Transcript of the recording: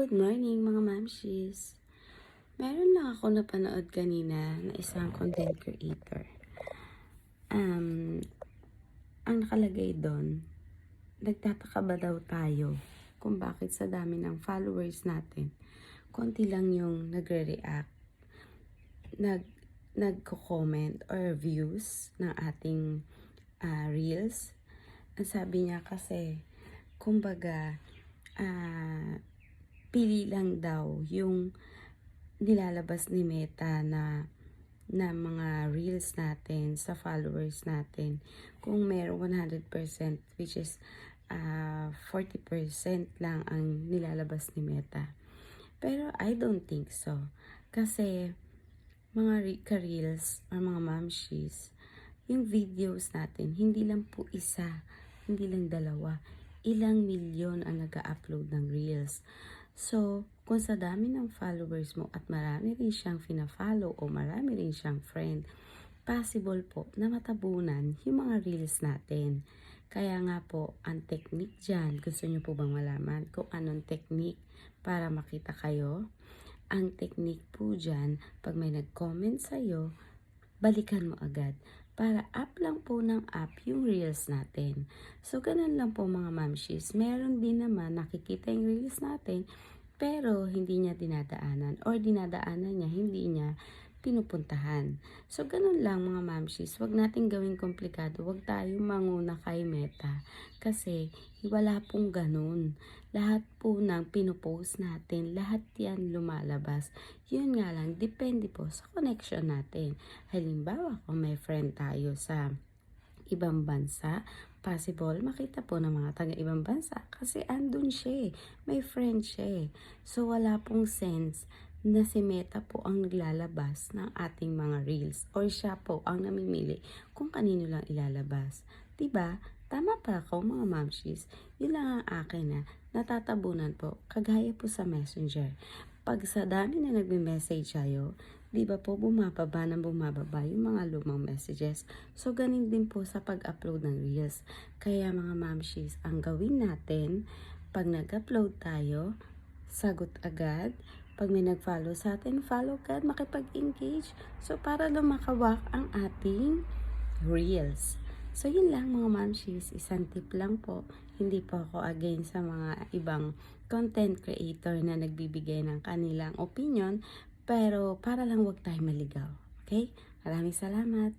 Good morning mga mamshis. Meron lang ako napanood kanina na isang content creator. Ang nakalagay doon, nagtataka ba daw tayo kung bakit sa dami ng followers natin, konti lang yung nagre-react, nagko-comment or views ng ating reels. Ang sabi niya kasi, kumbaga, pili lang daw yung nilalabas ni Meta na mga reels natin sa followers natin. Kung meron 100%, which is 40% lang ang nilalabas ni Meta. Pero I don't think so. Kasi mga ka-reels or mga mamshis, yung videos natin, hindi lang po isa, hindi lang dalawa, ilang milyon ang nag-upload ng reels. So, kung sa dami ng followers mo at marami rin siyang fina-follow o marami rin siyang friend, possible po na matabunan yung mga reels natin. Kaya nga po, ang technique dyan, gusto nyo po bang malaman kung anong technique para makita kayo? Ang technique po dyan, pag may nag-comment sa'yo, balikan mo agad. Para up lang po ng up yung reels natin. So, ganun lang po mga mamshis. Meron din naman nakikita yung reels natin, pero hindi niya dinadaanan or dinadaanan niya, hindi niya pinupuntahan. So, ganun lang mga mamshis. Huwag natin gawing komplikado. Huwag tayong manguna kay Meta. Kasi, wala pong ganun. Lahat po ng pinupost natin, lahat yan lumalabas. Yun nga lang, depende po sa connection natin. Halimbawa, kung may friend tayo sa ibang bansa, possible makita po ng mga taga ibang bansa kasi andun siya may friend siya So wala pong sense na si Meta po ang naglalabas ng ating mga reels or siya po ang namimili kung kanino lang ilalabas. Diba? Tama pa ako mga mamshis. Yun lang ang akin na natatabunan po kagaya po sa messenger. Pag sa dami na nagme-message sa'yo, di ba po bumababa yung mga lumang messages. So, ganin din po sa pag-upload ng reels. Kaya mga mamshis, ang gawin natin, pag nag-upload tayo, sagot agad. Pag may nag-follow sa atin, follow agad, makipag-engage. So, para lumakawak ang ating reels. So, yun lang mga mamshis. Isang tip lang po. Hindi po ako against sa mga ibang content creator na nagbibigay ng kanilang opinion. Pero para lang wag tayo maligaw. Okay? Maraming salamat.